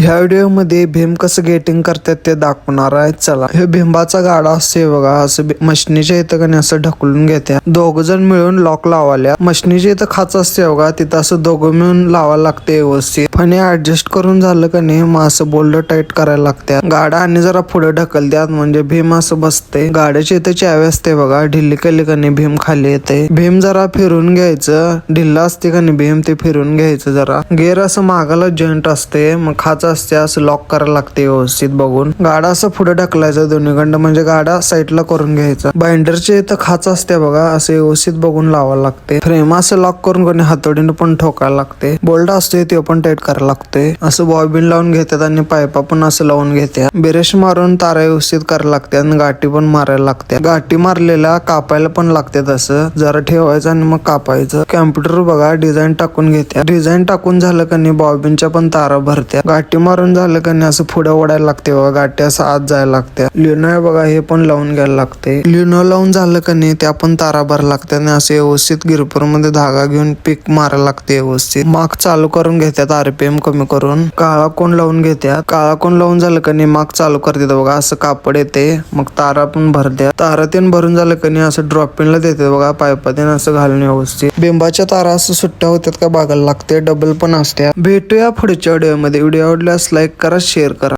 ह्या व्हिडिओ मध्ये भीम कसं गेटिंग करतात ते दाखवणार आहे. चला, हे भीमबाचा गाडा असते बघा, असं मशनीच्या इथं कणी असं ढकलून घेत्या. दोघ जण मिळून लॉक लावाल्या. मशनीच्या इथं खाच असते बघा, तिथं असं दोघं मिळून लावायला लागते व्यवस्थित. फणी ऍडजस्ट करून झालं का नाही, मग असं बोल्ड टाईट करायला लागत्या. गाडा आणि जरा पुढे ढकलत्यात म्हणजे भीम असं बसते. गाड्याची इथं चावी असते बघा, ढिल्ली केली का नाही भीम खाली येते. भीम जरा फिरून घ्यायचं, ढिल्ला असते का नाही भीम ते फिरून घ्यायचं जरा. गेअर असं मागाला जॉईंट असते, मग खाच असते असं लॉक करायला लागते व्यवस्थित बघून. गाडा असं पुढे ढकलायचं दोन्हीकडं, म्हणजे गाडा साईडला करून घ्यायचा. बाइंडरचे इथं खाच असते बघा, असं व्यवस्थित बघून लावायला लागते. फ्रेम असं लॉक करून कोणी हातोडीने पण ठोकायला लागते. बोल्ट असते ते पण टाईट करायला लागते. असं बॉबिन लावून घेतात आणि पायपा पण असं लावून घेत्या. बिरेश मारून तारा व्यवस्थित करायला लागते आणि गाठी पण मारायला लागते. गाठी मारलेल्या कापायला पण लागते, तसं जरा ठेवायचं आणि मग कापायचं. कॅम्प्युटर बघा डिझाईन टाकून घेत्या. डिझाईन टाकून झालं का नाही बॉबिनच्या पण तारा भरत्या. गाठी मारून झालं का नाही असं पुढे ओढायला लागते बघा, गाठी असं आत जायला लागत्या. लिनो आहे बघा, हे पण लावून घ्यायला लागते. लिनो लावून झालं का नाही त्या पण तारा भरायला लागते आणि असं व्यवस्थित गिरपूर मध्ये धागा घेऊन पीक मारायला लागते व्यवस्थित. माग चालू करून घेतात आरपीएम कमी करून. काळा कोण लावून घेत्यात. काळा कोण लावून झालं का नाही माग चालू करतात बघा, असं कापड येते. मग तारा पण भरत्या. तारा तीन भरून झालं का नाही असं ड्रॉपिंगला देते बघा, पायपातीन असं घालून व्यवस्थित. बिंबाच्या तारा असं सुट्ट्या होत्यात का बघायला लागते. डबल पण असत्या. भेटूया पुढच्या व्हिडिओ मध्ये. व्हिडिओ आवडल्यास लाईक करा, शेअर करा.